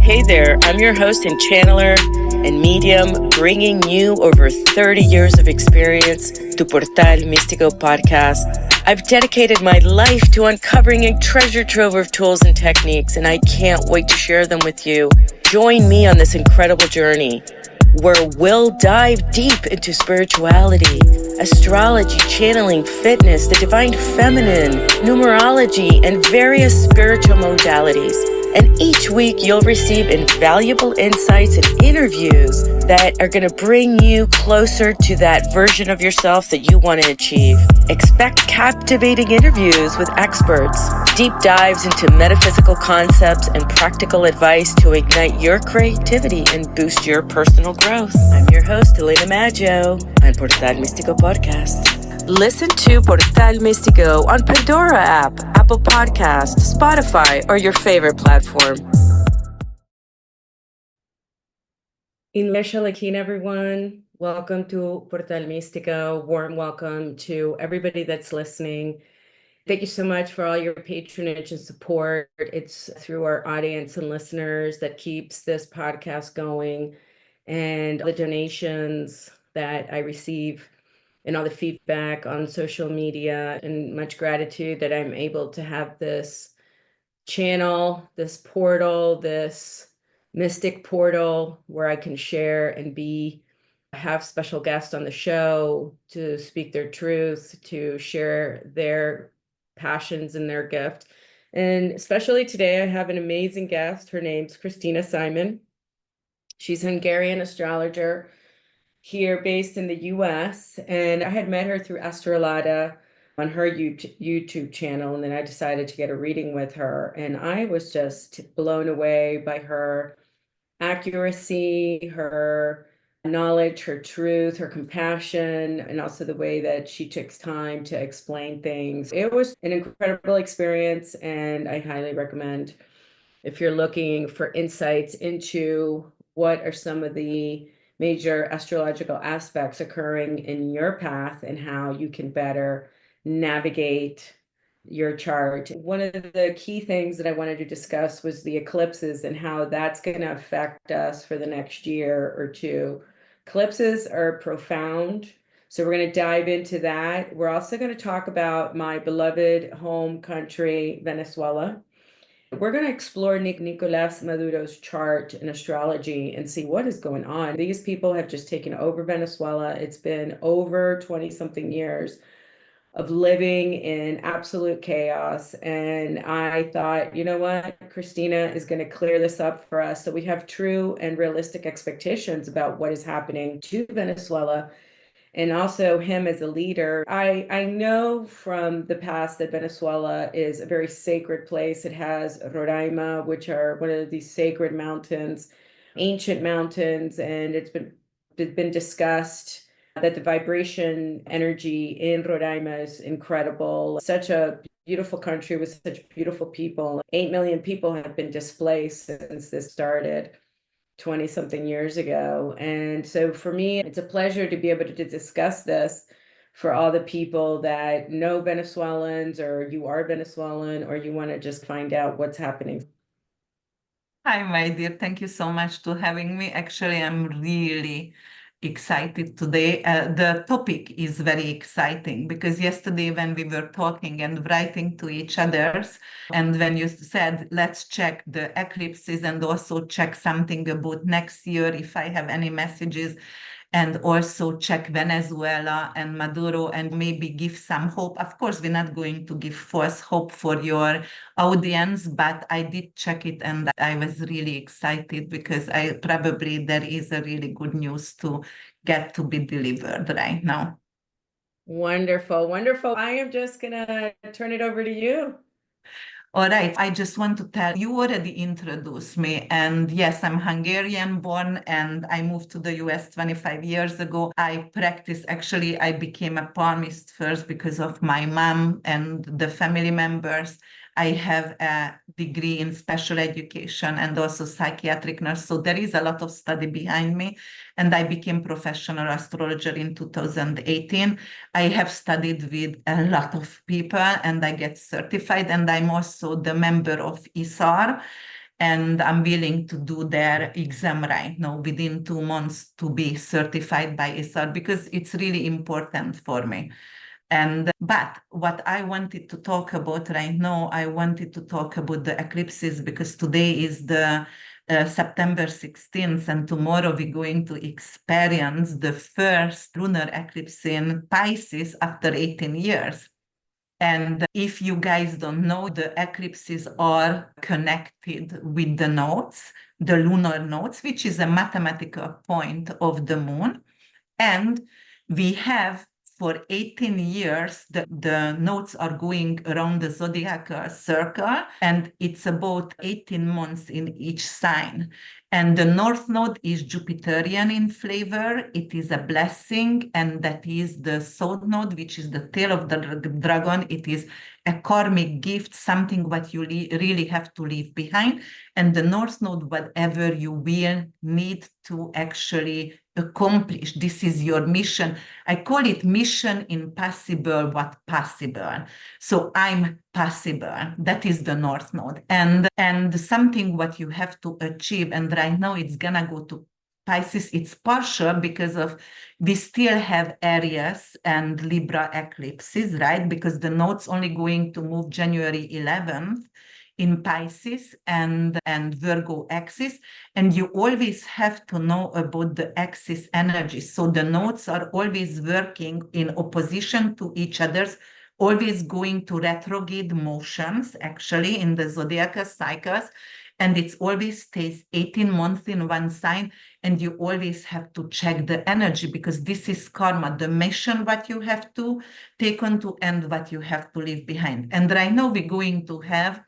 Hey there, I'm your host and channeler and medium, bringing you over 30 years of experience to Portal Mistico podcast. I've dedicated my life to uncovering a treasure trove of tools and techniques, and I can't wait to share them with you. Join me on this incredible journey where we'll dive deep into spirituality, astrology, channeling, fitness, the divine feminine, numerology, and various spiritual modalities. And each week you'll receive invaluable insights and interviews that are going to bring you closer to that version of yourself that you want to achieve. Expect captivating interviews with experts, deep dives into metaphysical concepts, and practical advice to ignite your creativity and boost your personal growth. I'm your host, Elena Maduro, on Portal Mistico podcast. Listen to Portal Mistico on Pandora app, Apple Podcast, Spotify, or your favorite platform. Inmeshalakin, everyone. Welcome to Portal Mistico. Warm welcome to everybody that's listening. Thank you so much for all your patronage and support. It's through our audience and listeners that keeps this podcast going, and the donations that I receive and all the feedback on social media, and much gratitude that I'm able to have this channel, this portal, this mystic portal where I can share and have special guests on the show to speak their truth, to share their passions and their gift. And especially today, I have an amazing guest. Her name's Krisztina Simon. She's a Hungarian astrologer here based in the US, and I had met her through Astrology on her YouTube channel, and then I decided to get a reading with her, and I was just blown away by her accuracy, her knowledge, her truth, her compassion, and also the way that she takes time to explain things. It was an incredible experience, and I highly recommend if you're looking for insights into what are some of the major astrological aspects occurring in your path and how you can better navigate your chart. One of the key things that I wanted to discuss was the eclipses and how that's going to affect us for the next year or two. Eclipses are profound, so we're going to dive into that. We're also going to talk about my beloved home country, Venezuela. We're going to explore Nicolas Maduro's chart in astrology and see what is going on. These people have just taken over Venezuela. It's been over 20-something years of living in absolute chaos. And I thought, you know what? Krisztina is going to clear this up for us so we have true and realistic expectations about what is happening to Venezuela, and also him as a leader. I know from the past that Venezuela is a very sacred place. It has Roraima, which are one of these sacred mountains, ancient mountains, and it's been discussed that the vibration energy in Roraima is incredible. Such a beautiful country with such beautiful people. 8 million people have been displaced since this started 20-something years ago. And so for me, it's a pleasure to be able to discuss this for all the people that know Venezuelans, or you are Venezuelan, or you want to just find out what's happening. Hi, my dear. Thank you so much for having me. Actually, I'm really excited today. The topic is very exciting because yesterday when we were talking and writing to each other's, and when you said, let's check the eclipses and also check something about next year, if I have any messages, and also check Venezuela and Maduro and maybe give some hope. Of course, we're not going to give false hope for your audience, but I did check it and I was really excited because there is a really good news to get to be delivered right now. Wonderful, wonderful. I am just gonna turn it over to you. All right, I just want to tell you already introduced me. And yes, I'm Hungarian born and I moved to the US 25 years ago. I became a palmist first because of my mom and the family members. I have a degree in special education and also psychiatric nurse. So there is a lot of study behind me. And I became professional astrologer in 2018. I have studied with a lot of people and I get certified, and I'm also the member of ISAR. and I'm willing to do their exam right now within 2 months to be certified by ISAR because it's really important for me. But what I wanted to talk about right now, I wanted to talk about the eclipses because today is the September 16th, and tomorrow we're going to experience the first lunar eclipse in Pisces after 18 years. And if you guys don't know, the eclipses are connected with the nodes, the lunar nodes, which is a mathematical point of the moon. And we have for 18 years, the nodes are going around the zodiacal circle, and it's about 18 months in each sign. And the North Node is Jupiterian in flavor. It is a blessing, and that is the South Node, which is the tail of the dragon. It is a karmic gift, something what you really have to leave behind. And the North Node, whatever you will need to actually accomplish. This is your mission. I call it mission impossible, what possible. So I'm possible. That is the North Node. And something what you have to achieve. And right now it's gonna go to Pisces. It's partial because of we still have Aries and Libra eclipses, right? Because the node's only going to move January 11th in Pisces and Virgo axis, and you always have to know about the axis energy. So the nodes are always working in opposition to each other's, always going to retrograde motions actually in the zodiacal cycles, and it always stays 18 months in one sign, and you always have to check the energy because this is karma, the mission what you have to take on to and what you have to leave behind. And right now we're going to have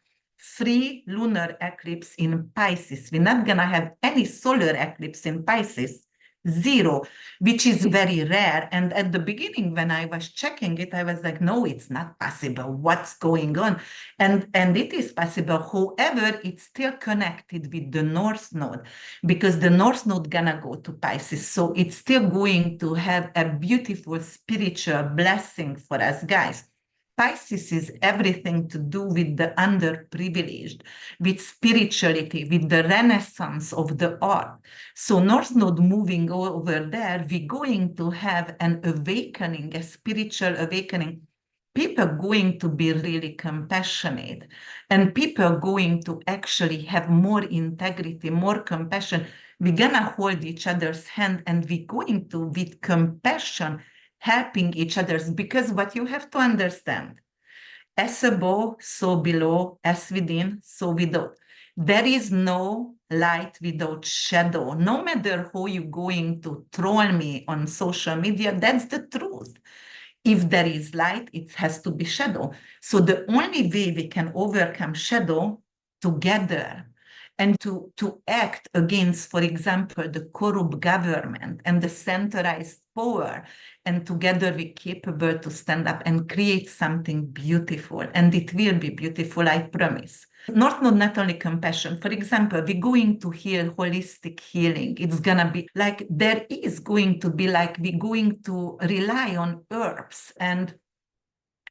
3 lunar eclipse in Pisces. We're not going to have any solar eclipse in Pisces, 0, which is very rare. And at the beginning, when I was checking it, I was like, no, it's not possible. What's going on? And it is possible. However, it's still connected with the North Node because the North Node gonna go to Pisces. So it's still going to have a beautiful spiritual blessing for us guys. Pisces is everything to do with the underprivileged, with spirituality, with the renaissance of the art. So North Node moving over there, we're going to have an awakening, a spiritual awakening. People going to be really compassionate, and people going to actually have more integrity, more compassion. We're gonna hold each other's hand, and we're going to, with compassion, helping each other, because what you have to understand, as above, so below, as within, so without. There is no light without shadow. No matter how you're going to troll me on social media, that's the truth. If there is light, it has to be shadow. So the only way we can overcome shadow together and to act against, for example, the corrupt government and the centralized power, and together we're capable to stand up and create something beautiful, and it will be beautiful, I promise. Not only compassion. For example, we're going to heal holistic healing. It's gonna be like there is going to be like we're going to rely on herbs and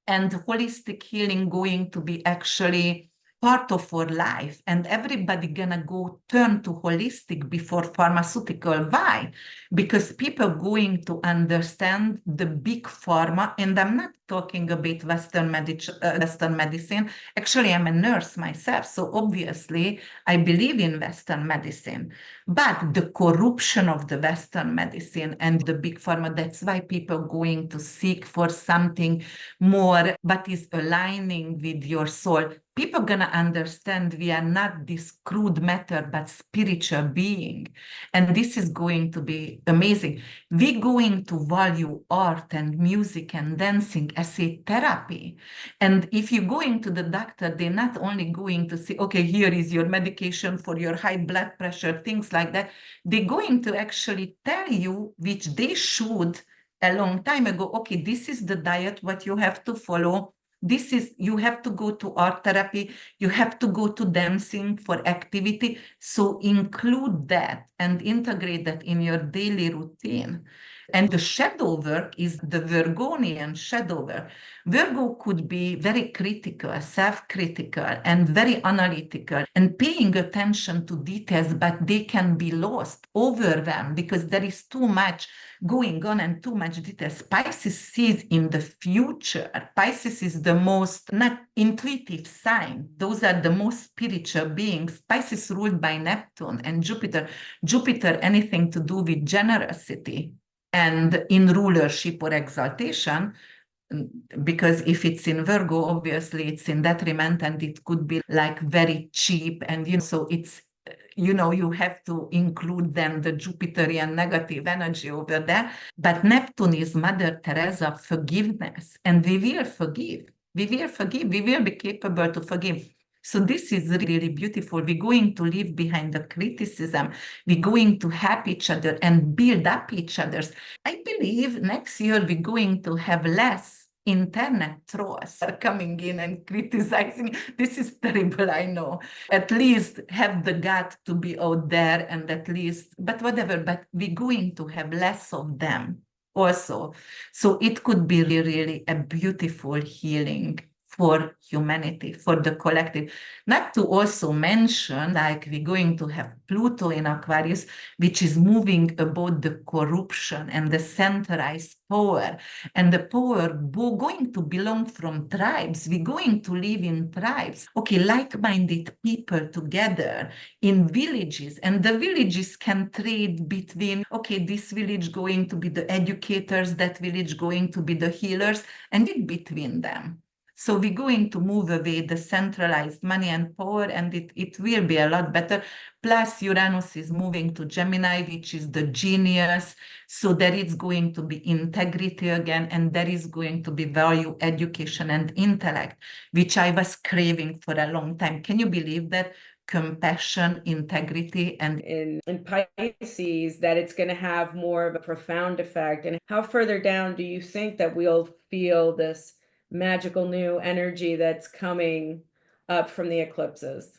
holistic healing going to be actually part of our life, and everybody gonna go turn to holistic before pharmaceutical. Why? Because people going to understand the big pharma, and I'm not talking about Western medicine. Actually, I'm a nurse myself, so obviously I believe in Western medicine. But the corruption of the Western medicine and the big pharma, that's why people going to seek for something more, but is aligning with your soul. People gonna understand we are not this crude matter, but spiritual being. And this is going to be amazing. We're going to value art and music and dancing as a therapy. And if you go into the doctor, they're not only going to say, okay, here is your medication for your high blood pressure, things like that. They're going to actually tell you, which they should a long time ago, okay, this is the diet, what you have to follow. This is, you have to go to art therapy, you have to go to dancing for activity. So include that and integrate that in your daily routine. And the shadow work is the Virgonian shadow work. Virgo could be very critical, self-critical, and very analytical, and paying attention to details, but they can be lost, overwhelmed, because there is too much going on and too much details. Pisces sees in the future. Pisces is the most not intuitive sign. Those are the most spiritual beings. Pisces ruled by Neptune and Jupiter. Jupiter, anything to do with generosity and in rulership or exaltation, because if it's in Virgo, obviously it's in detriment and it could be like very cheap. And, so it's, you have to include then the Jupiterian negative energy over there. But Neptune is Mother Teresa forgiveness, and we will forgive. We will forgive. We will be capable to forgive. So this is really beautiful. We're going to leave behind the criticism. We're going to help each other and build up each other's. I believe next year we're going to have less internet trolls are coming in and criticizing. This is terrible, I know. At least have the gut to be out there and at least, but whatever, but we're going to have less of them also. So it could be really a beautiful healing for humanity, for the collective. Not to also mention, like we're going to have Pluto in Aquarius, which is moving about the corruption and the centralized power. And the power going to belong from tribes. We're going to live in tribes. Okay, like-minded people together in villages. And the villages can trade between, okay, this village going to be the educators, that village going to be the healers, and in between them. So we're going to move away the centralized money and power, and it will be a lot better. Plus, Uranus is moving to Gemini, which is the genius. So there is going to be integrity again, and there is going to be value, education, and intellect, which I was craving for a long time. Can you believe that? Compassion, integrity, and in Pisces, that it's going to have more of a profound effect. And how further down do you think that we'll feel this magical new energy that's coming up from the eclipses?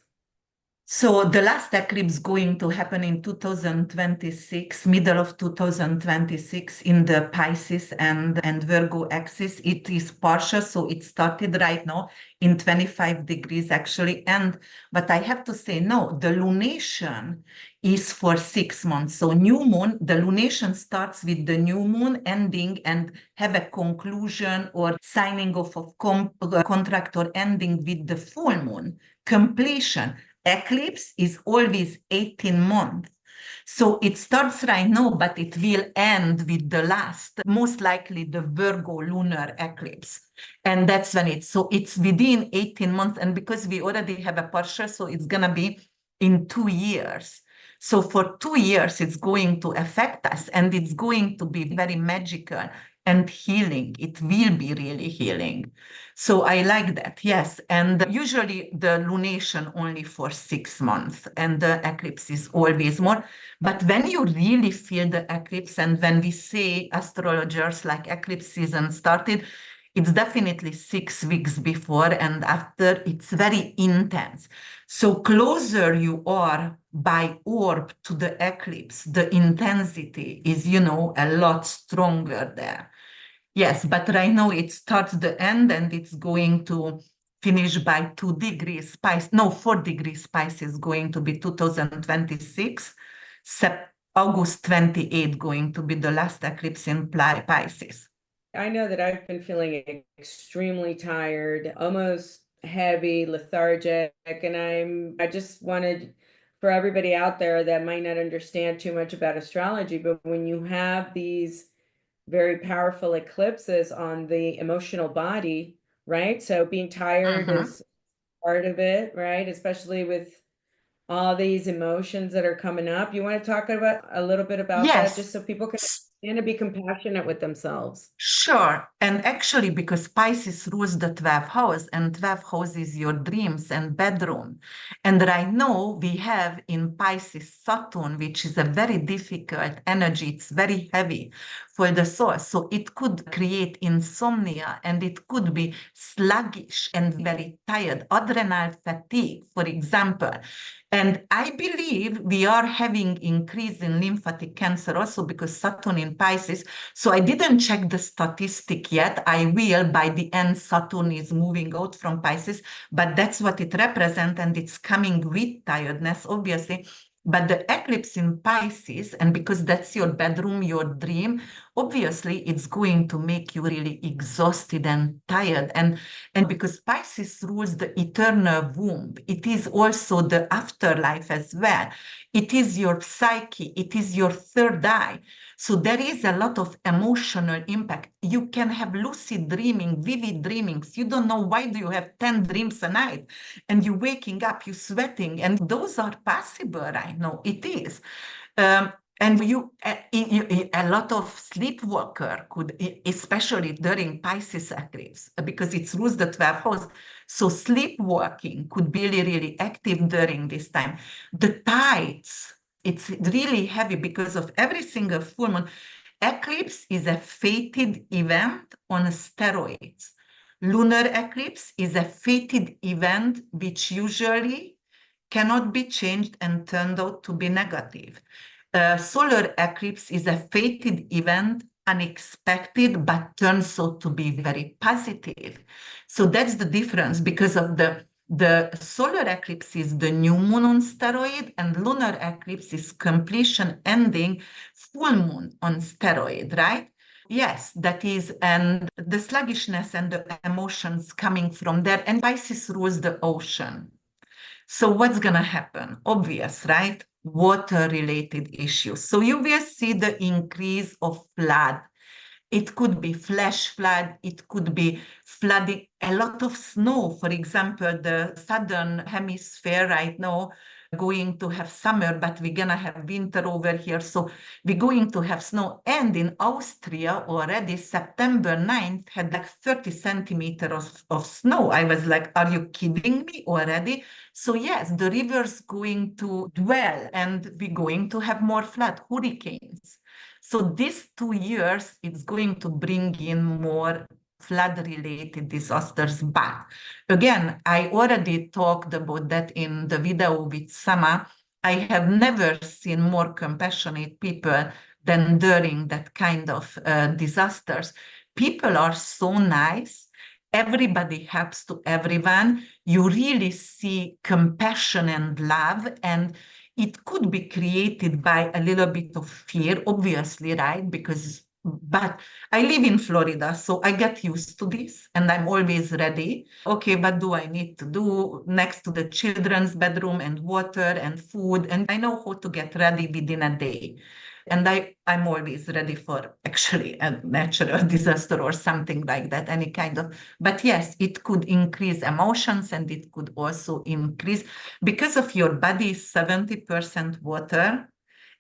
So the last eclipse going to happen in 2026, middle of 2026 in the Pisces and Virgo axis. It is partial, so it started right now in 25 degrees actually. But I have to say, no, the lunation is for 6 months. So new moon, the lunation starts with the new moon ending and have a conclusion or signing off of contract or ending with the full moon, completion. Eclipse is always 18 months. So it starts right now, but it will end with the last, most likely the Virgo lunar eclipse. And that's when so it's within 18 months. And because we already have a partial, so it's going to be in 2 years. So for 2 years, it's going to affect us and it's going to be very magical and healing. It will be really healing. So I like that, yes. And usually the lunation only for 6 months and the eclipse is always more. But when you really feel the eclipse, and when we say astrologers like eclipse season started, it's definitely 6 weeks before and after, it's very intense. So closer you are by orb to the eclipse, the intensity is, a lot stronger there. Yes, but right now it starts the end and it's going to finish by 2 degrees Spice. No, 4 degrees Spice is going to be 2026. August 28 going to be the last eclipse in Pisces. I know that I've been feeling extremely tired, almost heavy, lethargic, and I just wanted for everybody out there that might not understand too much about astrology, but when you have these very powerful eclipses on the emotional body, right? So being tired is part of it, right? Especially with all these emotions that are coming up. You want to talk about a little bit about that, just so people can understand and be compassionate with themselves? Sure. And actually, because Pisces rules the 12th house, and 12th house is your dreams and bedroom. And right now, we have in Pisces Saturn, which is a very difficult energy. It's very heavy for the soul. So it could create insomnia and it could be sluggish and very tired, adrenal fatigue, for example. And I believe we are having increase in lymphatic cancer also because Saturn in Pisces. So I didn't check the statistic yet. I will by the end. Saturn is moving out from Pisces, but that's what it represents, and it's coming with tiredness, obviously. But the eclipse in Pisces, and because that's your bedroom, your dream, obviously it's going to make you really exhausted and tired. And because Pisces rules the eternal womb, it is also the afterlife as well. It is your psyche, it is your third eye. So there is a lot of emotional impact. You can have lucid dreaming, vivid dreamings. You don't know why do you have 10 dreams a night, and you're waking up, you're sweating, and those are possible right now. It is. And a lot of sleepwalker could, especially during Pisces eclipse, because it rules the 12th house. So sleepwalking could be really, really active during this time. The tides, it's really heavy because of every single full moon. Eclipse is a fated event on steroids. Lunar eclipse is a fated event which usually cannot be changed and turned out to be negative. Solar eclipse is a fated event, unexpected, but turns out to be very positive. So that's the difference, because of the solar eclipse is the new moon on steroid, and lunar eclipse is completion, ending, full moon on steroid, right? Yes, that is, and the sluggishness and the emotions coming from there. And Pisces rules the ocean. So what's going to happen? Obvious, right? Water-related issues. So you will see the increase of flood. It could be flash flood. It could be flooding, a lot of snow. For example, the southern hemisphere right now going to have summer, but we're going to have winter over here. So we're going to have snow. And in Austria already, September 9th had like 30 centimeters of snow. I was like, are you kidding me already? So yes, the river's going to dwell, and we're going to have more flood, hurricanes. So these 2 years, it's going to bring in more flood-related disasters. But again, I already talked about that in the video with Sama. I have never seen more compassionate people than during that kind of disasters. People are so nice. Everybody helps to everyone. You really see compassion and love, and it could be created by a little bit of fear, obviously, right? But I live in Florida, so I get used to this, and I'm always ready. Okay, what do I need to do next to the children's bedroom and water and food? And I know how to get ready within a day. And I'm always ready for actually a natural disaster or something like that, any kind of. But yes, it could increase emotions, and it could also increase, because of your body is 70% water,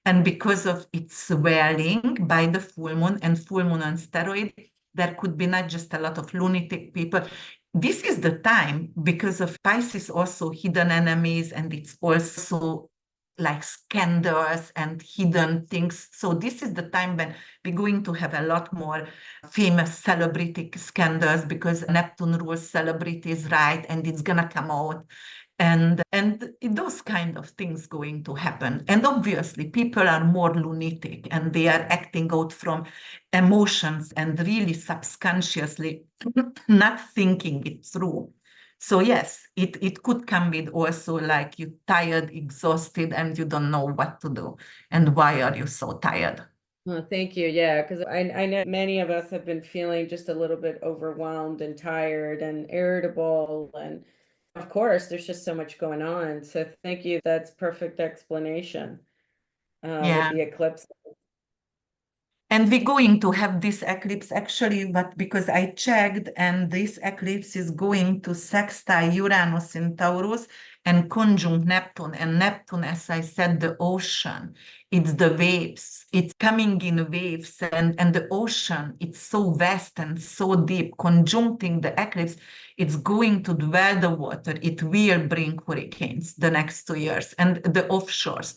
and because of its swelling by the full moon and full moon on steroid, there could be not just a lot of lunatic people. This is the time, because of Pisces also hidden enemies, and it's also like scandals and hidden things. So this is the time when we're going to have a lot more famous celebrity scandals, because Neptune rules celebrities, right? And it's gonna come out. And those kind of things going to happen. And obviously people are more lunatic, and they are acting out from emotions and really subconsciously not thinking it through. So yes, it could come with also like you tired, exhausted, and you don't know what to do. And why are you so tired? Well, thank you. Yeah, because I know many of us have been feeling just a little bit overwhelmed and tired and irritable. And of course, there's just so much going on. So thank you. That's perfect explanation with Yeah. the eclipse. And we're going to have this eclipse actually, but because I checked, and this eclipse is going to sextile Uranus in Taurus and conjunct Neptune. And Neptune, as I said, the ocean, it's the waves, it's coming in waves, and the ocean, it's so vast and so deep. Conjuncting the eclipse, it's going to dwell the water. It will bring hurricanes the next 2 years, and the offshores.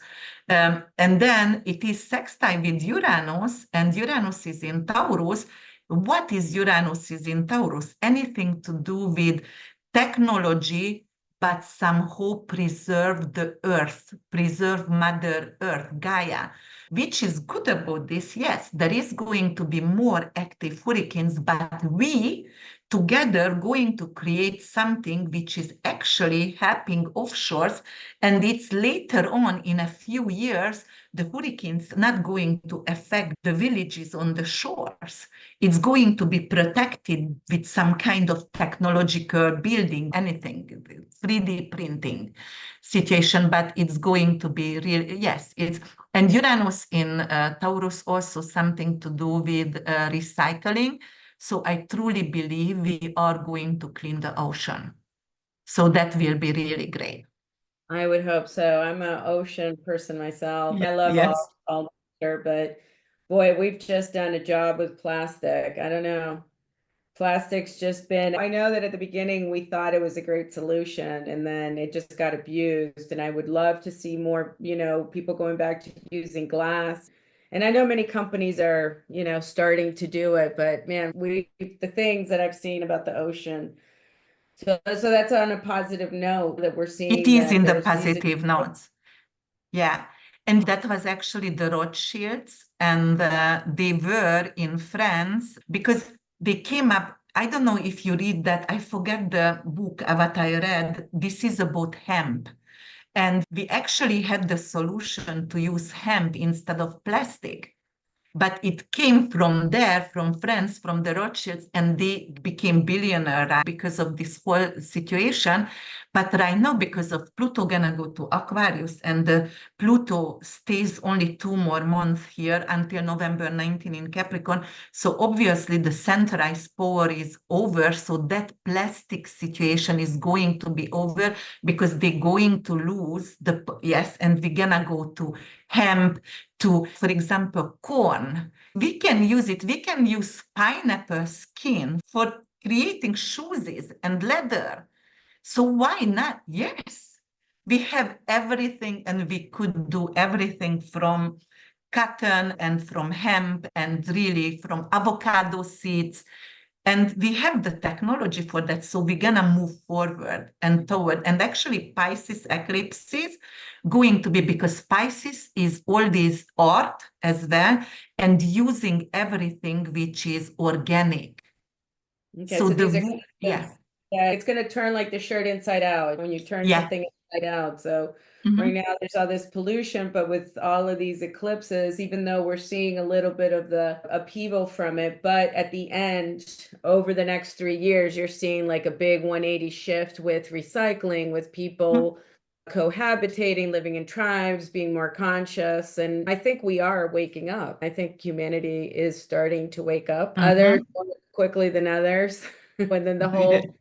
And then it is sextile with Uranus, and Uranus is in Taurus. What is Uranus is in Taurus? Anything to do with technology, but somehow preserve the earth, preserve Mother Earth, Gaia. Which is good about this? Yes, there is going to be more active hurricanes, but we together going to create something which is actually happening offshores, and it's later on in a few years the hurricanes not going to affect the villages on the shores. It's going to be protected with some kind of technological building, anything, 3D printing situation, but it's going to be real. Yes, it's, and Uranus in Taurus also something to do with recycling. So I truly believe we are going to clean the ocean. So that will be really great. I would hope so. I'm an ocean person myself. I love Yes. all nature, but boy, we've just done a job with plastic. I don't know. Plastic's just been, I know that at the beginning we thought it was a great solution and then it just got abused. And I would love to see more, people going back to using glass. And I know many companies are, starting to do it, but man, the things that I've seen about the ocean. So that's on a positive note that we're It seeing is that in the there's these. positive notes. Yeah. And that was actually the Rothschilds. And they were in France because they came up. I don't know if you read that. I forget the book what I read. This is about hemp. And we actually had the solution to use hemp instead of plastic. But it came from there, from France, from the Rothschilds, and they became billionaire because of this whole situation. But right now, because of Pluto gonna go to Aquarius, and Pluto stays only 2 more months here until November 19 in Capricorn. So obviously the centralized power is over. So that plastic situation is going to be over because they're going to lose the, yes, and we're gonna go to hemp, to, for example, corn. We can use it. We can use pineapple skin for creating shoes and leather. So why not? Yes, we have everything and we could do everything from cotton and from hemp and really from avocado seeds. And we have the technology for that. So we're going to move forward and toward. And actually, Pisces eclipses going to be, because Pisces is all this art as well and using everything which is organic. Okay, So so the, these are, yeah, yeah, it's going to turn like the shirt inside out when you turn yeah. something inside out. So Mhm. right now there's all this pollution, but with all of these eclipses, even though we're seeing a little bit of the upheaval from it, but at the end, over the next 3 years, you're seeing like a big 180 shift with recycling, with people cohabitating, living in tribes, being more conscious. And I think we are waking up. I think humanity is starting to wake up. Others more quickly than others. And then the whole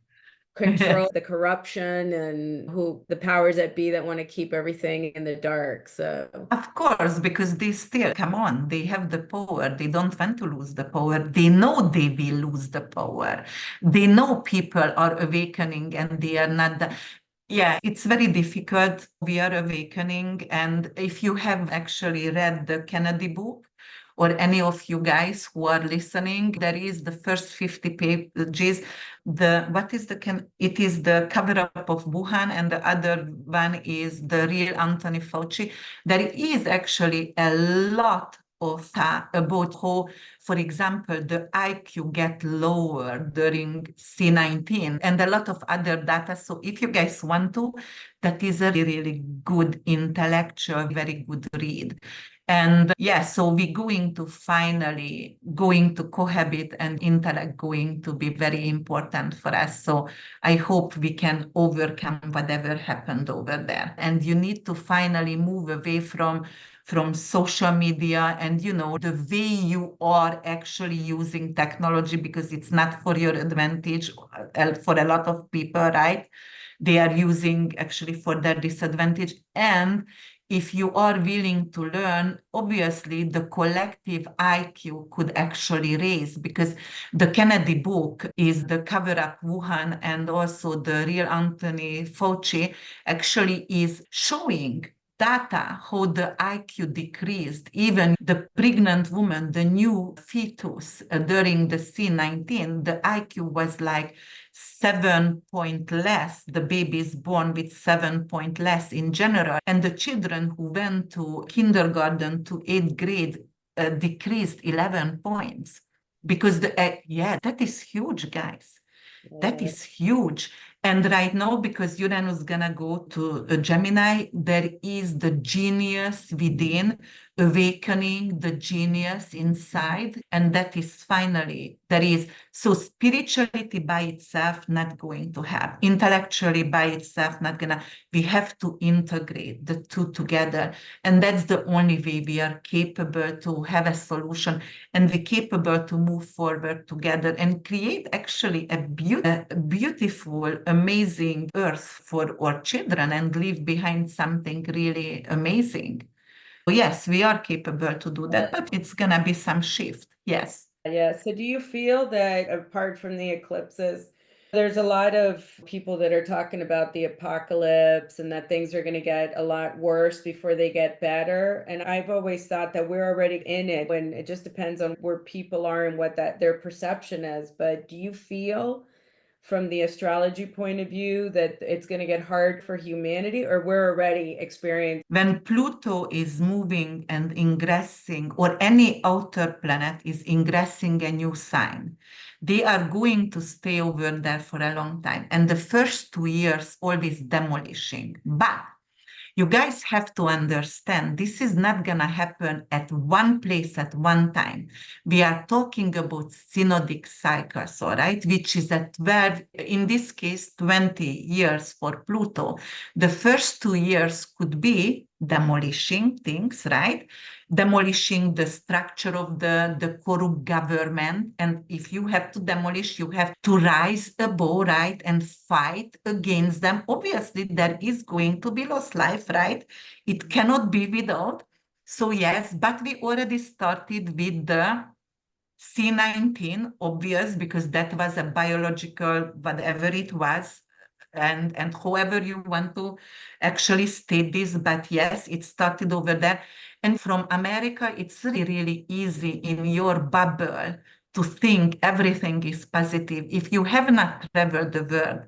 control, the corruption, and who the powers that be that want to keep everything in the dark. So Of course, because they still, come on, they have the power. They don't want to lose the power. They know they will lose the power. They know people are awakening and they are not the, yeah, it's very difficult. We are awakening. And if you have actually read the Kennedy book, or any of you guys who are listening, there is the first 50 pages. What is it is the cover up of Wuhan, and the other one is the real Anthony Fauci. There is actually a lot of about how, for example, the IQ get lower during C19 and a lot of other data. So if you guys want to, that is a really, really good intellectual, very good read. And yeah, so we're going to finally going to cohabit, and intellect going to be very important for us. So I hope we can overcome whatever happened over there. And you need to finally move away from social media and the way you are actually using technology, because it's not for your advantage for a lot of people, right? They are using actually for their disadvantage. And if you are willing to learn, obviously the collective IQ could actually raise, because the Kennedy book is the cover up Wuhan, and also the real Anthony Fauci actually is showing data how the IQ decreased. Even the pregnant woman, the new fetus during the C19, the IQ was like 7 point less. The baby is born with 7 point less in general. And the children who went to kindergarten to 8th grade decreased 11 points. Because that is huge, guys. That is huge. And right now, because Uranus is gonna go to Gemini, there is the genius within, awakening the genius inside. And that is finally, there is, so spirituality by itself not going to have, intellectually by itself not gonna, we have to integrate the two together. And that's the only way we are capable to have a solution, and we're capable to move forward together and create actually a beautiful, amazing earth for our children and leave behind something really amazing. Yes, we are capable to do that, but it's going to be some shift. Yes. Yeah. So do you feel that apart from the eclipses, there's a lot of people that are talking about the apocalypse and that things are going to get a lot worse before they get better? And I've always thought that we're already in it, when it just depends on where people are and what their perception is. But do you feel from the astrology point of view that it's going to get hard for humanity, or we're already experiencing? When Pluto is moving and ingressing, or any outer planet is ingressing a new sign, they are going to stay over there for a long time. And the first 2 years, always demolishing. But you guys have to understand, this is not going to happen at one place at one time. We are talking about synodic cycles, all right, which is at 12, in this case, 20 years for Pluto. The first 2 years could be demolishing things, right? Demolishing the structure of the corrupt government. And if you have to demolish, you have to rise above, right, and fight against them. Obviously, there is going to be lost life, right? It cannot be without. So yes, but we already started with the C19, obvious, because that was a biological, whatever it was, and however you want to actually state this, but yes, it started over there. And from America, it's really, really easy in your bubble to think everything is positive. If you have not traveled the world,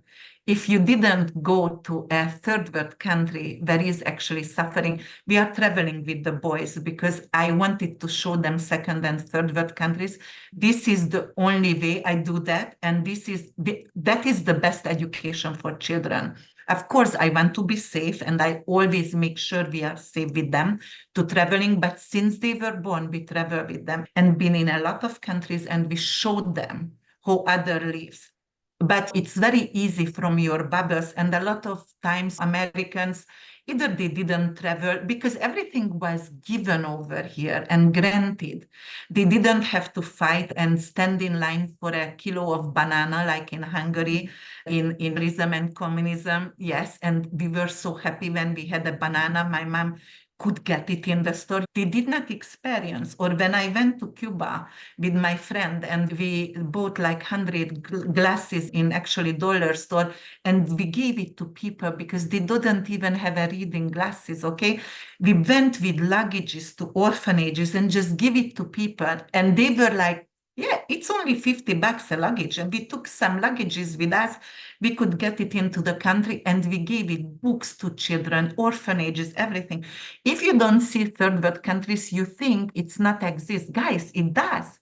if you didn't go to a third world country where is actually suffering, we are traveling with the boys because I wanted to show them second and third world countries. This is the only way I do that. And that is the best education for children. Of course, I want to be safe, and I always make sure we are safe with them to traveling. But since they were born, we travel with them and been in a lot of countries, and we showed them how other lives. But it's very easy from your bubbles. And a lot of times Americans, either they didn't travel because everything was given over here and granted. They didn't have to fight and stand in line for a kilo of banana like in Hungary, in communism and communism. Yes, and we were so happy when we had a banana. My mom could get it in the store. They did not experience. Or when I went to Cuba with my friend and we bought like 100 glasses in actually dollar store, and we gave it to people because they didn't even have a reading glasses, okay? We went with luggages to orphanages and just give it to people. And they were like, yeah, it's only $50 a luggage. And we took some luggages with us. We could get it into the country, and we gave it books to children, orphanages, everything. If you don't see third world countries, you think it's not exist. Guys, it does.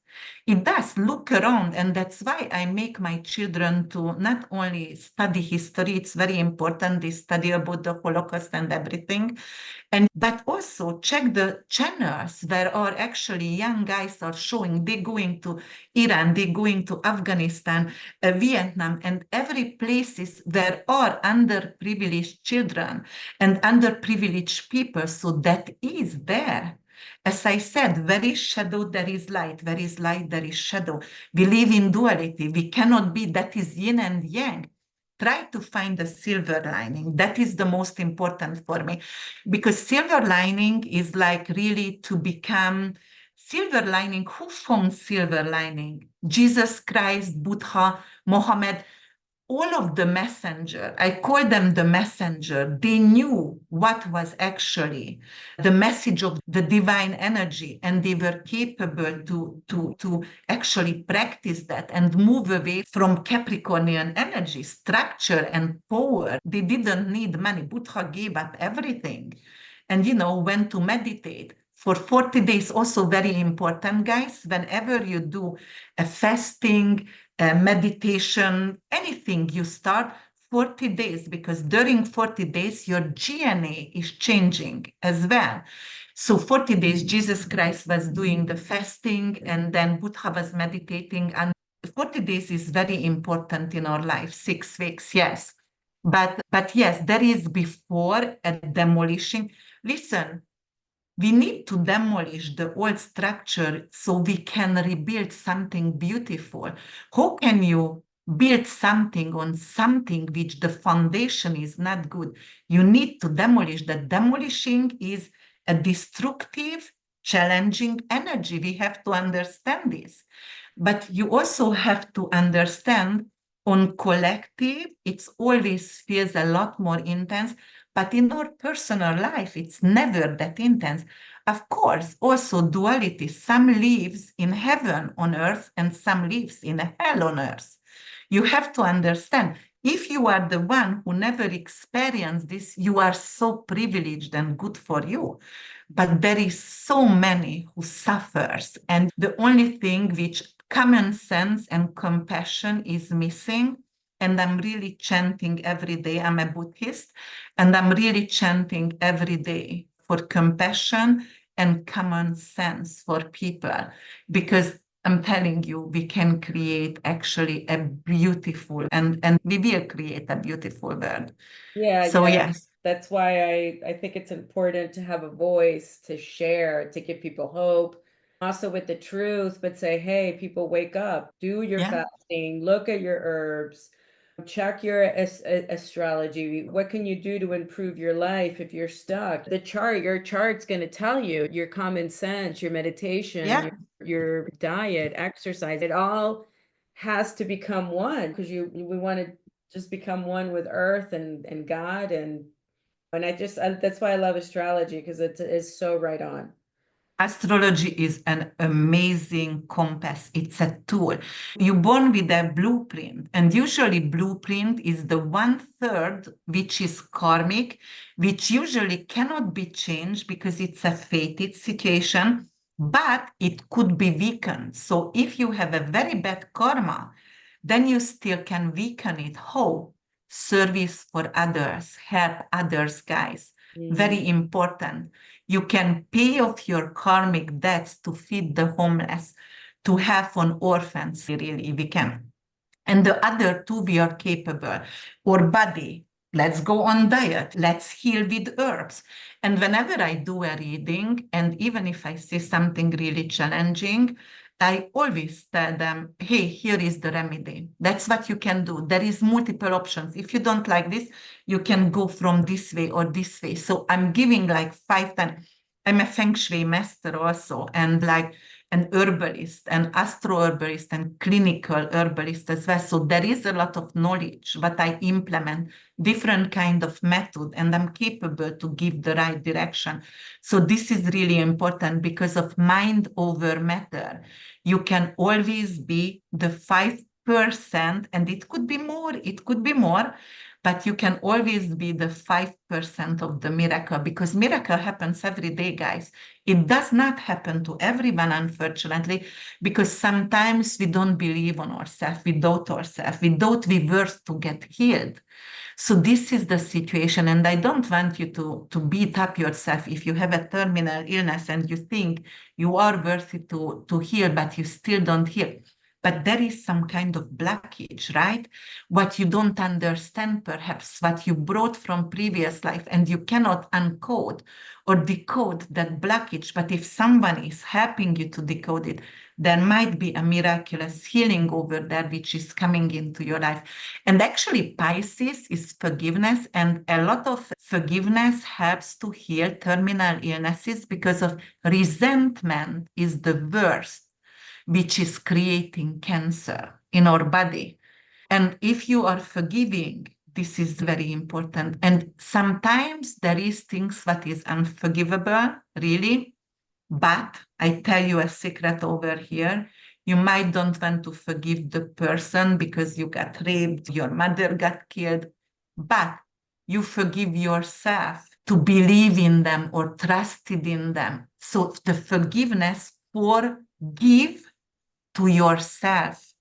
It does. Look around. And that's why I make my children to not only study history, it's very important. They study about the Holocaust and everything. But also check the channels where are actually young guys are showing they're going to Iran, they're going to Afghanistan, Vietnam, and every places where are underprivileged children and underprivileged people. So that is there. As I said, where is shadow, there is light. Where is light, there is shadow. We live in duality. We cannot be, that is yin and yang. Try to find a silver lining. That is the most important for me, because silver lining is like really to become silver lining. Who found silver lining? Jesus Christ, Buddha, Mohammed. all of the messenger, I call them the messenger, they knew what was actually the message of the divine energy, and they were capable to actually practice that and move away from Capricornian energy, structure and power. They didn't need money. Buddha gave up everything and, went to meditate for 40 days. Also very important, guys, whenever you do a fasting, meditation, anything you start, 40 days, because during 40 days, your GNA is changing as well. So 40 days, Jesus Christ was doing the fasting, and then Buddha was meditating. And 40 days is very important in our life, 6 weeks, yes. But yes, there is before a demolishing. Listen, we need to demolish the old structure so we can rebuild something beautiful. How can you build something on something which the foundation is not good? You need to demolish. That demolishing is a destructive, challenging energy. We have to understand this. But you also have to understand on collective, it's always feels a lot more intense, but in our personal life, it's never that intense. Of course, also duality. Some lives in heaven on earth and some lives in hell on earth. You have to understand, if you are the one who never experienced this, you are so privileged and good for you. But there is so many who suffers. And the only thing which common sense and compassion is missing. And I'm really chanting every day. I'm a Buddhist, and I'm really chanting every day for compassion and common sense for people, because I'm telling you, we can create actually a beautiful, and we will create a beautiful world. Yeah, So yeah. yes. That's why I think it's important to have a voice, to share, to give people hope. Also with the truth, but say, hey, people, wake up, do your Yeah. fasting, look at your herbs, check your astrology. What can you do to improve your life if you're stuck? Your chart's going to tell you your common sense, your meditation, Yeah. your diet, exercise. It all has to become one because we want to just become one with earth and God and that's why I love astrology because it is so right on. Astrology is an amazing compass. It's a tool. You're born with a blueprint, and usually blueprint is the 1/3 which is karmic, which usually cannot be changed because it's a fated situation, but it could be weakened. So if you have a very bad karma, then you still can weaken it. How? Service for others, help others, guys. Very important. You can pay off your karmic debts to feed the homeless, to have on orphans, really, we can. And the other two, we are capable. Our body, let's go on diet, let's heal with herbs. And whenever I do a reading, and even if I see something really challenging, I always tell them, hey, here is the remedy. That's what you can do. There is multiple options. If you don't like this, you can go from this way or this way. So I'm giving like 5 times. I'm a feng shui master also, and like an herbalist, an astro-herbalist, and clinical herbalist as well. So there is a lot of knowledge, but I implement different kind of method, and I'm capable to give the right direction. So this is really important because of mind over matter. You can always be the 5%, and it could be more, but you can always be the 5% of the miracle, because miracle happens every day, guys. It does not happen to everyone, unfortunately, because sometimes we don't believe on ourselves, we doubt ourselves, we doubt we worth to get healed. So this is the situation, and I don't want you to beat up yourself if you have a terminal illness and you think you are worthy to heal, but you still don't heal. But there is some kind of blockage, right? What you don't understand, perhaps, what you brought from previous life, and you cannot uncode or decode that blockage. But if someone is helping you to decode it, there might be a miraculous healing over there, which is coming into your life. And actually, Pisces is forgiveness, and a lot of forgiveness helps to heal terminal illnesses, because of resentment is the worst, which is creating cancer in our body. And if you are forgiving, this is very important. And sometimes there is things that is unforgivable, really. But I tell you a secret over here. You might don't want to forgive the person because you got raped, your mother got killed, but you forgive yourself to believe in them or trusted in them. So the forgiveness, forgive to yourself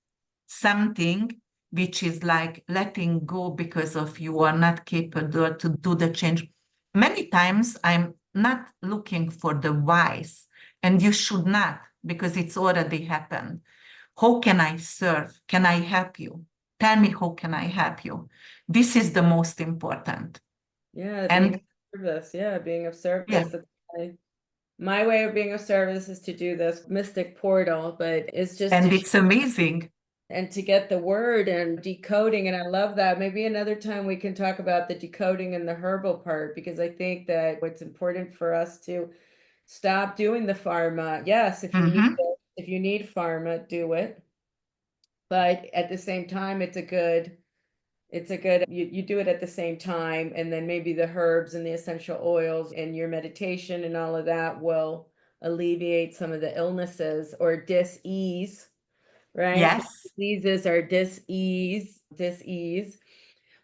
something which is like letting go because of you are not capable to do the change. Many times I'm not looking for the whys, and you should not, because it's already happened. How can I serve? Can I help you? Tell me, how can I help you? This is the most important. Yeah, being And of service. Yeah, being of yeah, service. My way of being of service is to do this mystic portal, but it's just and to it's amazing. and to get the word and decoding. And I love that. Maybe another time we can talk about the decoding and the herbal part, because I think that what's important for us to stop doing the pharma. Yes, if you need Mhm. it, if you need pharma, do it. But at the same time, it's a good you do it at the same time, and then maybe the herbs and the essential oils and your meditation and all of that will alleviate some of the illnesses or dis-ease, right? Yes. Diseases are dis-ease.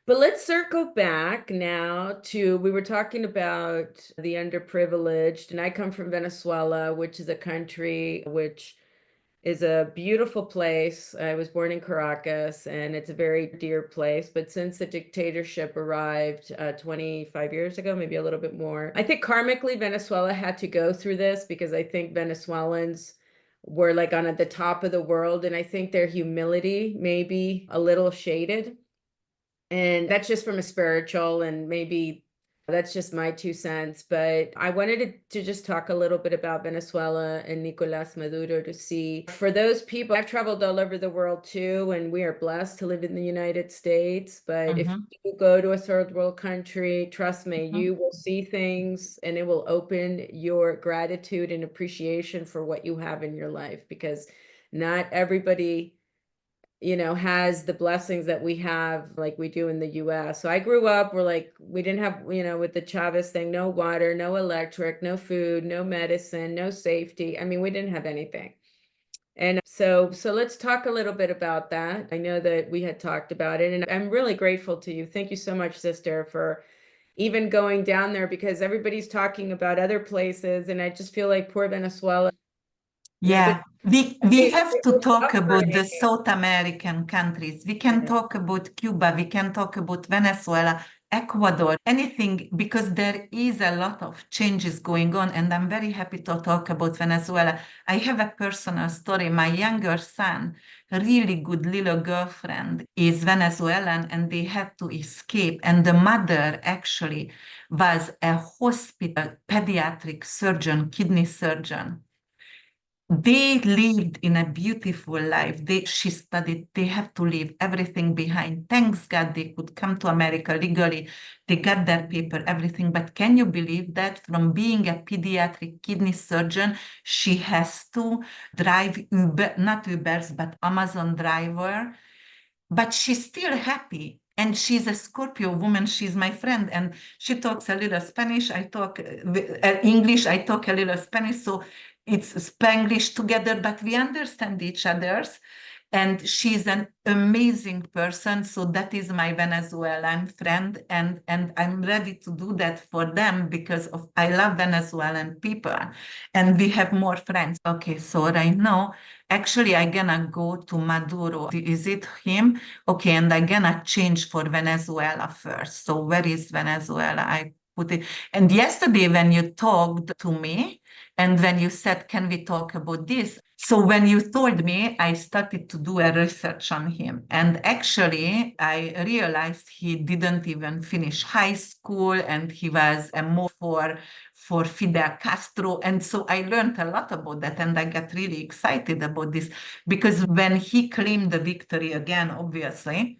But let's circle back now to, we were talking about the underprivileged, and I come from Venezuela, which is a country which is a beautiful place. I was born in Caracas, and it's a very dear place. But since the dictatorship arrived 25 years ago, maybe a little bit more, I think karmically Venezuela had to go through this, because I think Venezuelans were like on at the top of the world, and I think their humility may be a little shaded. And that's just from a spiritual, and maybe that's just my 2 cents. But I wanted to just talk a little bit about Venezuela and Nicolas Maduro, to see, for those people, I've traveled all over the world too, and we are blessed to live in the United States. But if Mhm. you go to a third world country, trust me, Mhm. you will see things, and it will open your gratitude and appreciation for what you have in your life, because not everybody has the blessings that we have like we do in the US. So I grew up, we didn't have, with the Chavez thing, no water, no electric, no food, no medicine, no safety. I mean, we didn't have anything. And so let's talk a little bit about that. I know that we had talked about it, and I'm really grateful to you. Thank you so much, sister, for even going down there, because everybody's talking about other places, and I just feel like poor Venezuela, but Yeah, we have to we're talk about the suffering. South American countries. We can talk about Cuba, we can talk about Venezuela, Ecuador, anything, because there is a lot of changes going on, and I'm very happy to talk about Venezuela. I have a personal story. My younger son, a really good little girlfriend, is Venezuelan, and they had to escape. And the mother actually was a hospital pediatric surgeon, kidney surgeon. They lived in a beautiful life. She studied, they have to leave everything behind. Thanks God they could come to America legally. They got their paper, everything. But can you believe that from being a pediatric kidney surgeon, she has to drive Uber, not Ubers, but Amazon driver, but she's still happy. And she's a Scorpio woman. She's my friend, and she talks a little Spanish. I talk English. I talk a little Spanish. So it's Spanglish together, but we understand each other's. And she's an amazing person. So that is my Venezuelan friend. And I'm ready to do that for them because I love Venezuelan people. And we have more friends. Okay, so right now, actually, I'm gonna go to Maduro. Is it him? Okay, and I'm gonna change for Venezuela first. So where is Venezuela? I put it. And yesterday, when you talked to me, and when you said, can we talk about this? So when you told me, I started to do a research on him. And actually, I realized he didn't even finish high school, and he was a more for Fidel Castro. And so I learned a lot about that, and I got really excited about this, because when he claimed the victory again, obviously,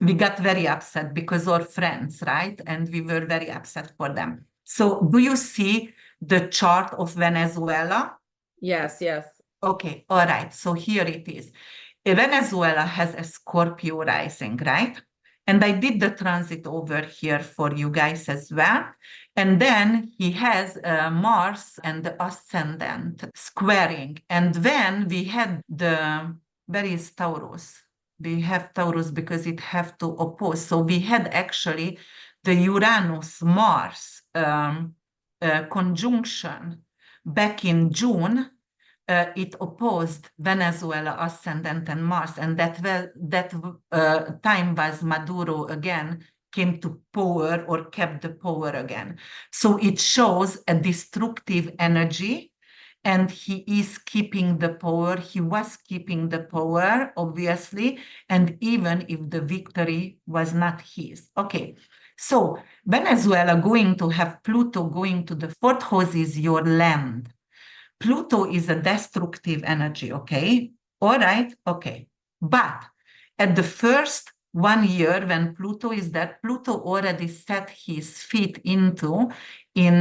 we got very upset because our friends, right? And we were very upset for them. So do you see the chart of Venezuela? Yes, yes. Okay, all right. So here it is. Venezuela has a Scorpio rising, right? And I did the transit over here for you guys as well. And then he has Mars and the ascendant squaring. And then we had where is Taurus? We have Taurus because it have to oppose. So we had actually the Uranus-Mars conjunction back in June. It opposed Venezuela ascendant and Mars, and that time was Maduro again came to power or kept the power again. So it shows a destructive energy, and he is keeping the power. He was keeping the power, obviously, and even if the victory was not his. Okay, so Venezuela going to have Pluto going to the fourth house is your land. Pluto is a destructive energy, okay? All right, okay. But at the first 1 year when Pluto is there, Pluto already set his feet into in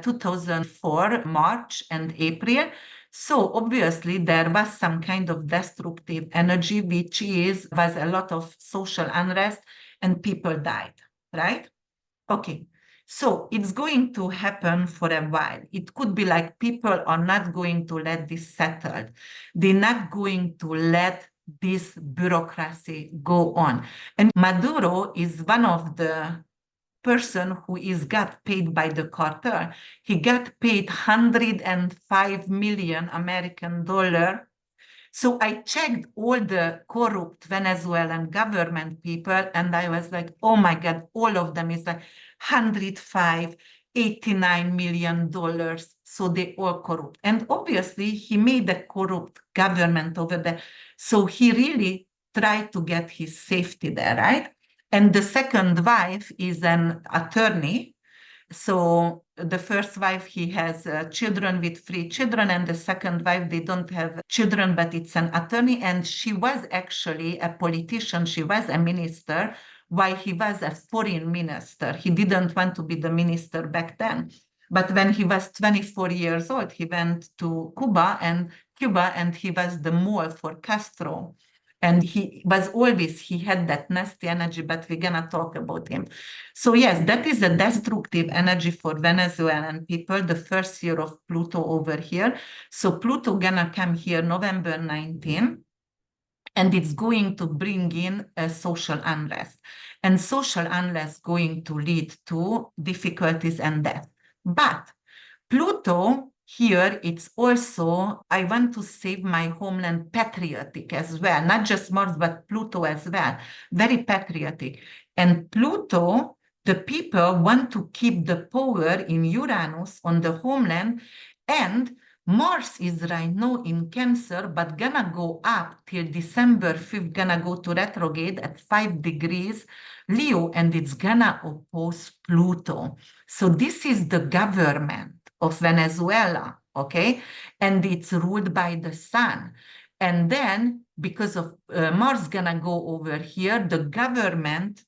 2004, March and April. So obviously there was some kind of destructive energy, which was a lot of social unrest and people died, right? Okay. So it's going to happen for a while. It could be like people are not going to let this settle. They're not going to let this bureaucracy go on. And Maduro is one of the person who is got paid by the cartel. He got paid 105 million American dollar. So I checked all the corrupt Venezuelan government people, and I was like, oh my God, all of them is like 105, $89 million. So they all corrupt. And obviously, he made a corrupt government over there. So he really tried to get his safety there, right? And the second wife is an attorney. So the first wife, he has children with 3 children, and the second wife, they don't have children, but it's an attorney. And she was actually a politician. She was a minister while he was a foreign minister. He didn't want to be the minister back then. But when he was 24 years old, he went to Cuba, and he was the mole for Castro. And he had that nasty energy, but we're gonna talk about him. So yes, that is a destructive energy for Venezuelan people, the first year of Pluto over here. So Pluto gonna come here November 19, and it's going to bring in a social unrest. And social unrest going to lead to difficulties and death. But Pluto here, it's also, I want to save my homeland, patriotic as well, not just Mars, but Pluto as well, very patriotic. And Pluto, the people want to keep the power in Uranus on the homeland, and Mars is right now in Cancer, but gonna go up till December 5th, gonna go to retrograde at 5 degrees Leo, and it's gonna oppose Pluto. So this is the government of Venezuela, okay? And it's ruled by the sun. And then because of Mars gonna go over here, the government,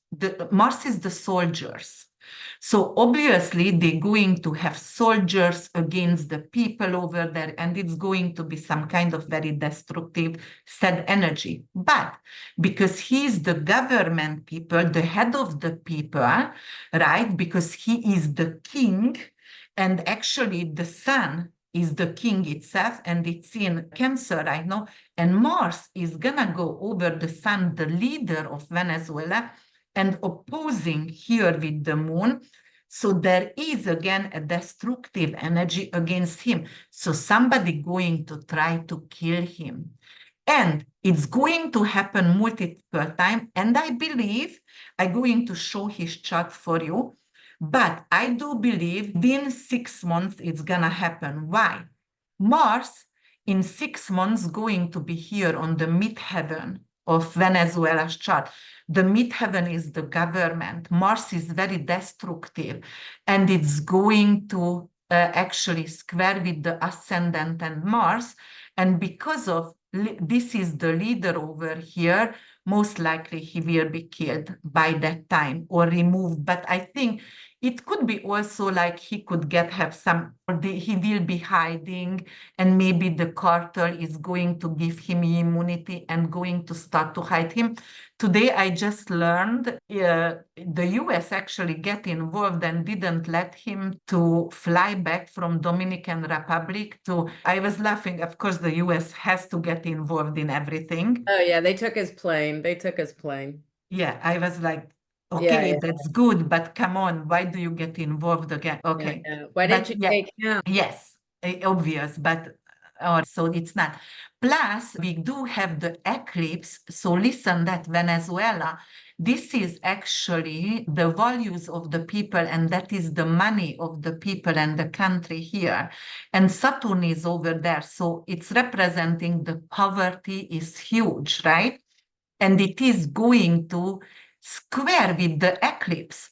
Mars is the soldiers. So obviously they're going to have soldiers against the people over there, and it's going to be some kind of very destructive, sad energy. But because he's the government people, the head of the people, right? Because he is the king, and actually the sun is the king itself, and it's in Cancer right now. And Mars is gonna go over the sun, the leader of Venezuela, and opposing here with the moon. So there is again a destructive energy against him. So somebody going to try to kill him. And it's going to happen multiple times. And I believe I'm going to show his chart for you. But I do believe within 6 months it's gonna happen. Why? Mars in 6 months going to be here on the midheaven of Venezuela's chart. The midheaven is the government. Mars is very destructive, and it's going to actually square with the ascendant and Mars. And because of this is the leader over here, most likely he will be killed by that time or removed. But I think It could be also like he could have some, or he will be hiding, and maybe the cartel is going to give him immunity and going to start to hide him. Today, I just learned the US actually get involved and didn't let him to fly back from Dominican Republic to, I was laughing, of course, the US has to get involved in everything. Oh yeah, they took his plane. They took his plane. Yeah, I was like, Yeah, okay, yeah, that's good, but come on, why do you get involved again? yeah, Okay, yeah. Why didn't but you yeah, take him? yes, obvious, but or so it's not. Plus, we do have the eclipse. So listen, that Venezuela, this is actually the values of the people, and that is the money of the people and the country here. And Saturn is over there, so it's representing the poverty is huge, right? And it is going to square with the eclipse.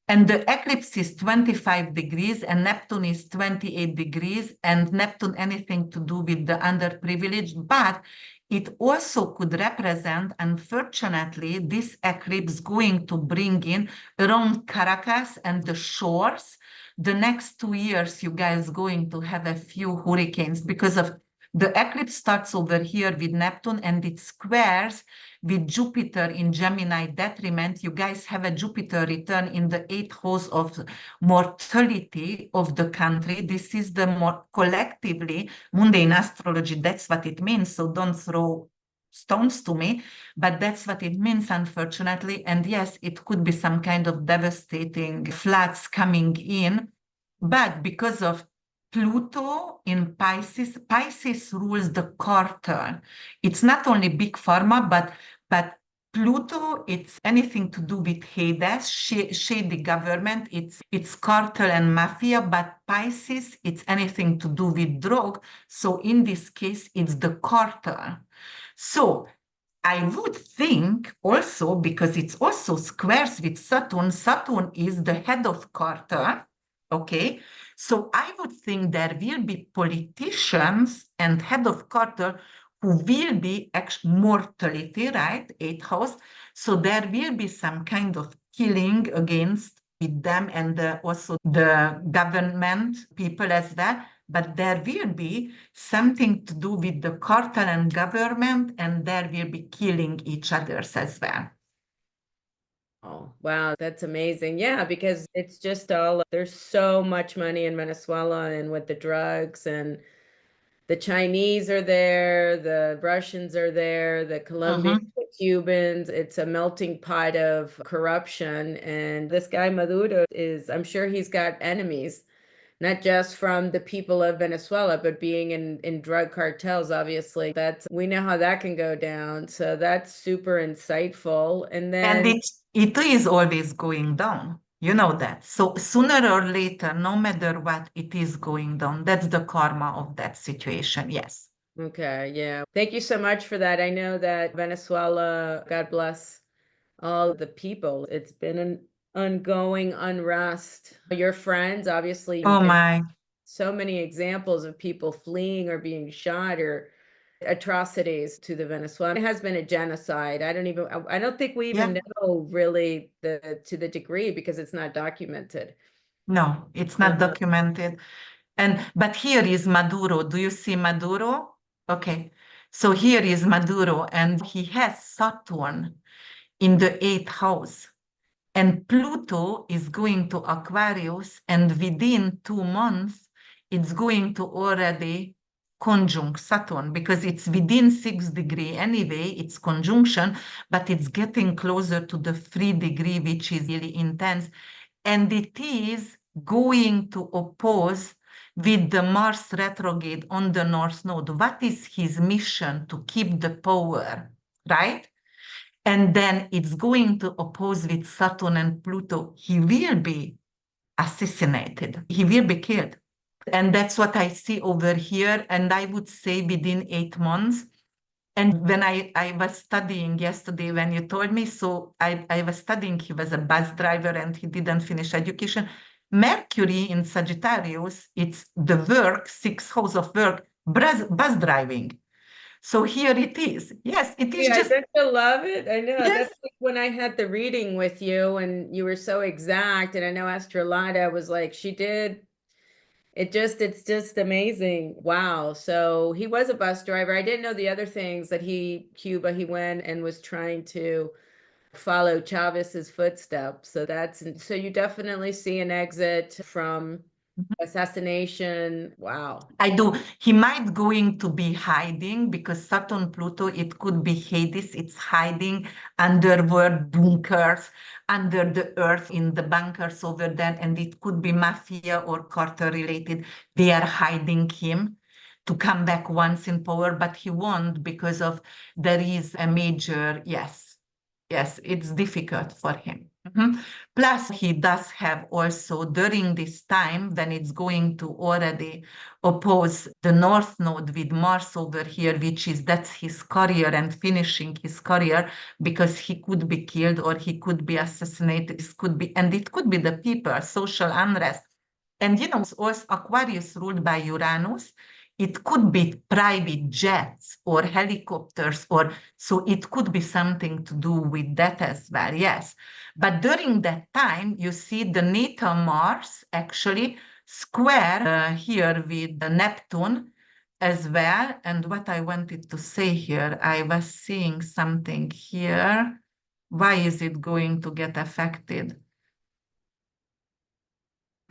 And the eclipse is 25 degrees and Neptune is 28 degrees, and Neptune anything to do with the underprivileged. But it also could represent, unfortunately, this eclipse going to bring in around Caracas and the shores. The next 2 years, you guys going to have a few hurricanes because of the eclipse starts over here with Neptune and it squares with Jupiter in Gemini detriment. You guys have a Jupiter return in the 8th house of mortality of the country. This is the more collectively mundane astrology. That's what it means. So don't throw stones to me, but that's what it means, unfortunately. And yes, it could be some kind of devastating floods coming in, but because of Pluto in Pisces, Pisces rules the quarter. It's not only big pharma, but Pluto, it's anything to do with Hades, shady government, it's cartel and mafia, but Pisces, it's anything to do with drug. So in this case, it's the cartel. So I would think also, because it's also squares with Saturn, Saturn is the head of cartel, okay? So I would think there will be politicians and head of cartel who will be mortality, right? 8th house. So there will be some kind of killing against with them and also the government people as well. But there will be something to do with the cartel and government, and there will be killing each others as well. Oh, wow, that's amazing. Yeah, because it's just all there's so much money in Venezuela and with the drugs, and the Chinese are there, the Russians are there, the Colombians, Mhm. the Cubans. It's a melting pot of corruption. And this guy Maduro is, I'm sure he's got enemies, not just from the people of Venezuela, but being in drug cartels, obviously. That's we know how that can go down. So that's super insightful. And And then it is always going down. You know that. So sooner or later, no matter what, it is going down. That's the karma of that situation. Yes. okay, yeah. Thank you so much for that. I know that Venezuela, God bless all the people. It's been an ongoing unrest. Your friends, obviously, Oh and my. so many examples of people fleeing or being shot or atrocities to the Venezuelan. It has been a genocide. I don't think we Yeah. even know really to the degree because it's not documented. No, it's not documented. But here is Maduro. Do you see Maduro? Okay. So here is Maduro, and he has Saturn in the 8th house. And Pluto is going to Aquarius, and within 2 months, it's going to already conjunct Saturn because it's within 6 degree anyway, it's conjunction, but it's getting closer to the 3 degree, which is really intense. And it is going to oppose with the Mars retrograde on the North Node. What is his mission? To keep the power, right? And then it's going to oppose with Saturn and Pluto. He will be assassinated. He will be killed. And that's what I see over here. And I would say within 8 months. And when I was studying yesterday, when you told me, so I was studying, he was a bus driver and he didn't finish education. Mercury in Sagittarius, it's the work, 6th house of work, bus driving. So here it is. Yes, it is Yeah, just, don't you love it? I know. yes. That's like when I had the reading with you and you were so exact. And I know Astrology was like, she did. It's just amazing. Wow. So he was a bus driver. I didn't know the other things that Cuba, he went and was trying to follow Chavez's footsteps. So you definitely see an exit from assassination. Wow. I do. He might going to be hiding because Saturn Pluto, it could be Hades. It's hiding underworld bunkers, under the earth in the bunkers over there. And it could be mafia or cartel related. They are hiding him to come back once in power, but he won't because of there is a major, yes, yes, it's difficult for him. Mhm. Plus, he does have also during this time when it's going to already oppose the North Node with Mars over here, which is that's his career and finishing his career because he could be killed or he could be assassinated. This could be, and it could be the people, social unrest. And also Aquarius ruled by Uranus. It could be private jets or helicopters, or so it could be something to do with that as well. Yes. But during that time, you see the natal Mars actually square here with the Neptune as well. And what I wanted to say here, I was seeing something here. Why is it going to get affected?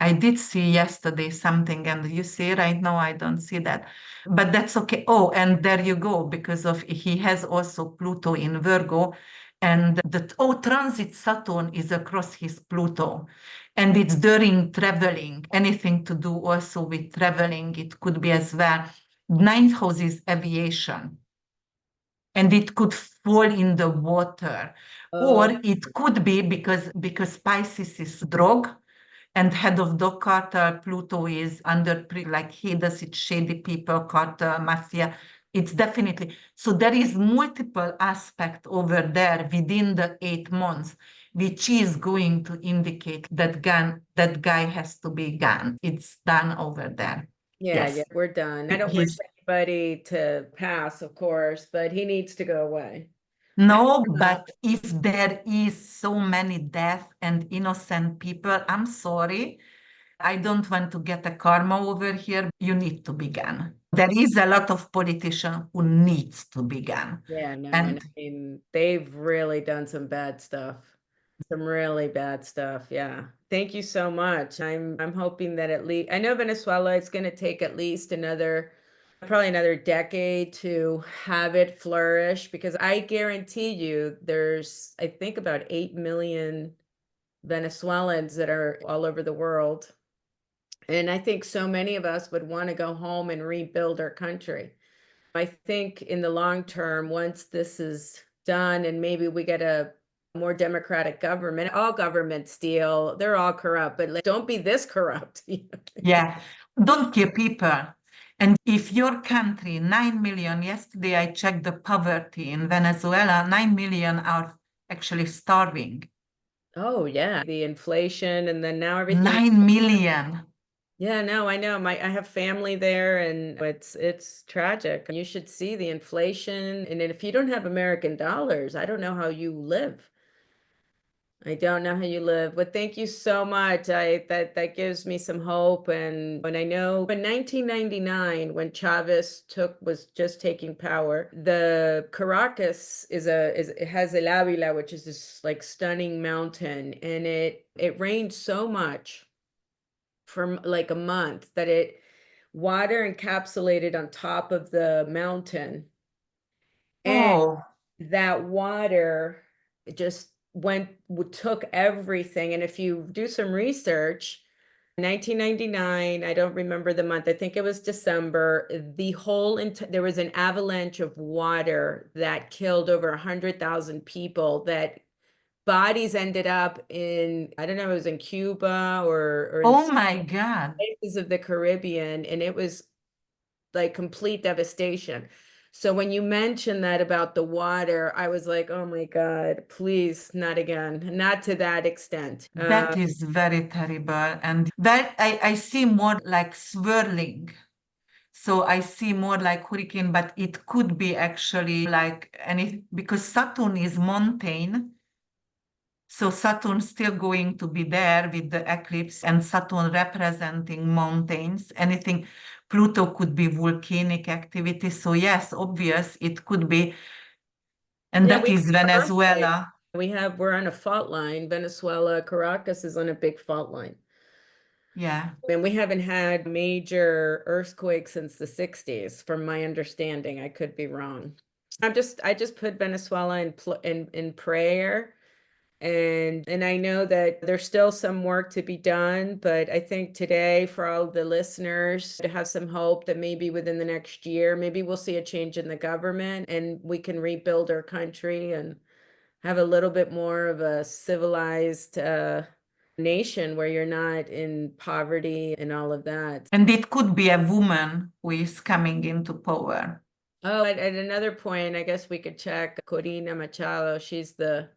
I did see yesterday something, and you see right now I don't see that, but that's okay. Oh, and there you go, because of he has also Pluto in Virgo, and the transit Saturn is across his Pluto, and it's during traveling, anything to do also with traveling. It could be as well. Ninth house is aviation, and it could fall in the water, or Oh, it could be because Pisces is drug and head of the cartel. Pluto is under like he does it, shady people, cartel, mafia. It's definitely so there is multiple aspect over there within the 8 months, which is going to indicate that that guy has to be gone. It's done over there. yeah, yeah, Yes, we're done. I don't wish he's anybody to pass, of course, but he needs to go away. no, but if there is so many death and innocent people, I'm sorry. I don't want to get a karma over here. You need to begin. There is a lot of politician who needs to begin. Yeah, no, and And I mean, they've really done some bad stuff. Some really bad stuff. Yeah. Thank you so much. I'm hoping that at least I know Venezuela, it's going to take at least probably another decade to have it flourish because I guarantee you there's I think about 8 million Venezuelans that are all over the world. And I think so many of us would want to go home and rebuild our country. I think in the long term, once this is done and maybe we get a more democratic government, all governments steal, they're all corrupt, but like, don't be this corrupt. yeah, don't kill people. And if your country, 9 million, yesterday I checked the poverty in Venezuela, 9 million are actually starving. Oh yeah, the inflation and then now everything. 9 million. Yeah, no, I know. I have family there and it's tragic. You should see the inflation. And if you don't have American dollars, I don't know how you live. I don't know how you live, but thank you so much. That gives me some hope. And when I know in 1999, when Chavez was just taking power, the Caracas it has El Ávila, which is this like stunning mountain, and it rained so much for like a month that water encapsulated on top of the mountain. And Oh, that water just took everything. And if you do some research, 1999, I don't remember the month, I think it was December, there was an avalanche of water that killed over 100,000 people, that bodies ended up in, I don't know, it was in Cuba or in oh my God. places of the Caribbean, and it was like complete devastation. So when you mentioned that about the water, I was like, oh my God, please, not again, not to that extent. That is very terrible. And that I see more like swirling So I see more like hurricane, but it could be actually like any, because Saturn is mountain. So Saturn still going to be there with the eclipse, and Saturn representing mountains. Anything, Pluto could be volcanic activity. So yes, obvious, it could be. And Yeah, that is Venezuela. we're on a fault line. Venezuela, Caracas is on a big fault line. Yeah. And we haven't had major earthquakes since the 60s, from my understanding. I could be wrong. I just put Venezuela in prayer. And I know that there's still some work to be done, but I think today for all the listeners to have some hope that maybe within the next year, maybe we'll see a change in the government and we can rebuild our country and have a little bit more of a civilized nation where you're not in poverty and all of that. And it could be a woman who is coming into power. Oh, at another point, I guess we could check Corina Machado. She's the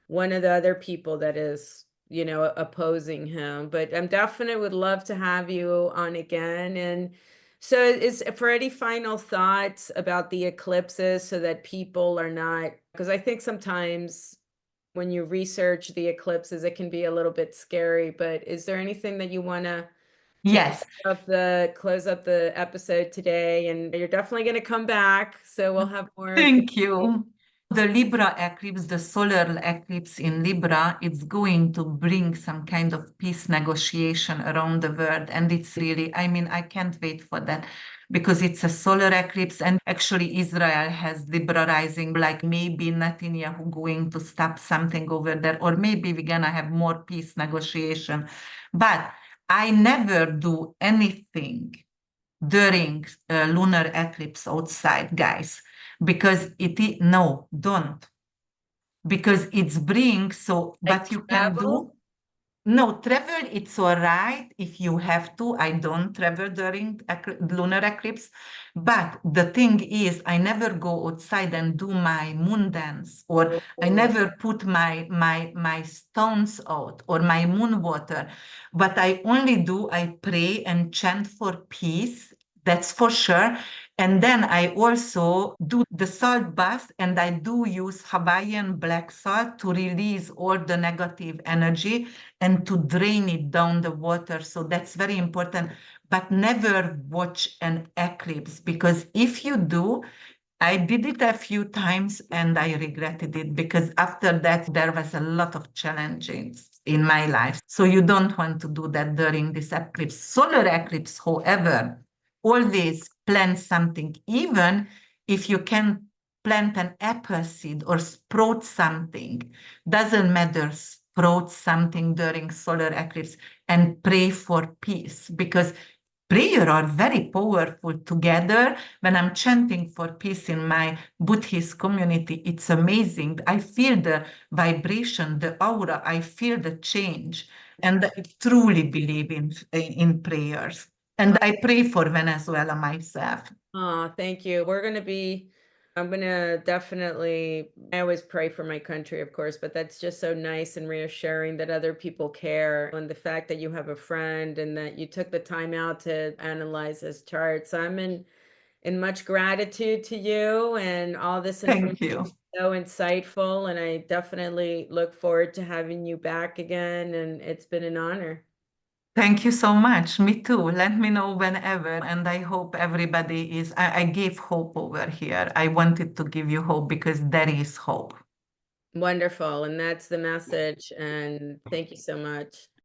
one of the other people that is, you know, opposing him. But I'm definitely would love to have you on again. And so is for any final thoughts about the eclipses so that people are not, because I think sometimes when you research the eclipses, it can be a little bit scary, but is there anything that you want to Yes. close up the episode today? And you're definitely going to come back, so we'll have more. Thank you. The Libra eclipse, the solar eclipse in Libra, it's going to bring some kind of peace negotiation around the world. And it's really, I mean, I can't wait for that because it's a solar eclipse. And actually, Israel has Libra rising, like maybe Netanyahu going to stop something over there, or maybe we're going to have more peace negotiation. But I never do anything during lunar eclipse outside, guys, because no, don't, because it's bring. So Like what you can travel? do, no, travel, it's all right if you have to. I don't travel during lunar eclipse. But the thing is, I never go outside and do my moon dance, or I never put my stones out or my moon water. What I only do, I pray and chant for peace. That's for sure. And then I also do the salt bath, and I do use Hawaiian black salt to release all the negative energy and to drain it down the water. So that's very important. But never watch an eclipse, because if you do, I did it a few times and I regretted it, because after that, there was a lot of challenges in my life. So you don't want to do that during this eclipse. Solar eclipse, however, always plant something, even if you can plant an apple seed or sprout something, doesn't matter, sprout something during solar eclipse and pray for peace, because prayer are very powerful together. When I'm chanting for peace in my Buddhist community, it's amazing. I feel the vibration, the aura, I feel the change. And I truly believe in prayers. And I pray for Venezuela myself. Oh, thank you. I'm gonna definitely, I always pray for my country, of course, but that's just so nice and reassuring that other people care. And the fact that you have a friend and that you took the time out to analyze this chart. So I'm in much gratitude to you, and all this information Thank you. is so insightful. And I definitely look forward to having you back again. And it's been an honor. Thank you so much. Me too. Let me know whenever. And I hope everybody I gave hope over here. I wanted to give you hope because there is hope. Wonderful. And that's the message. And thank you so much.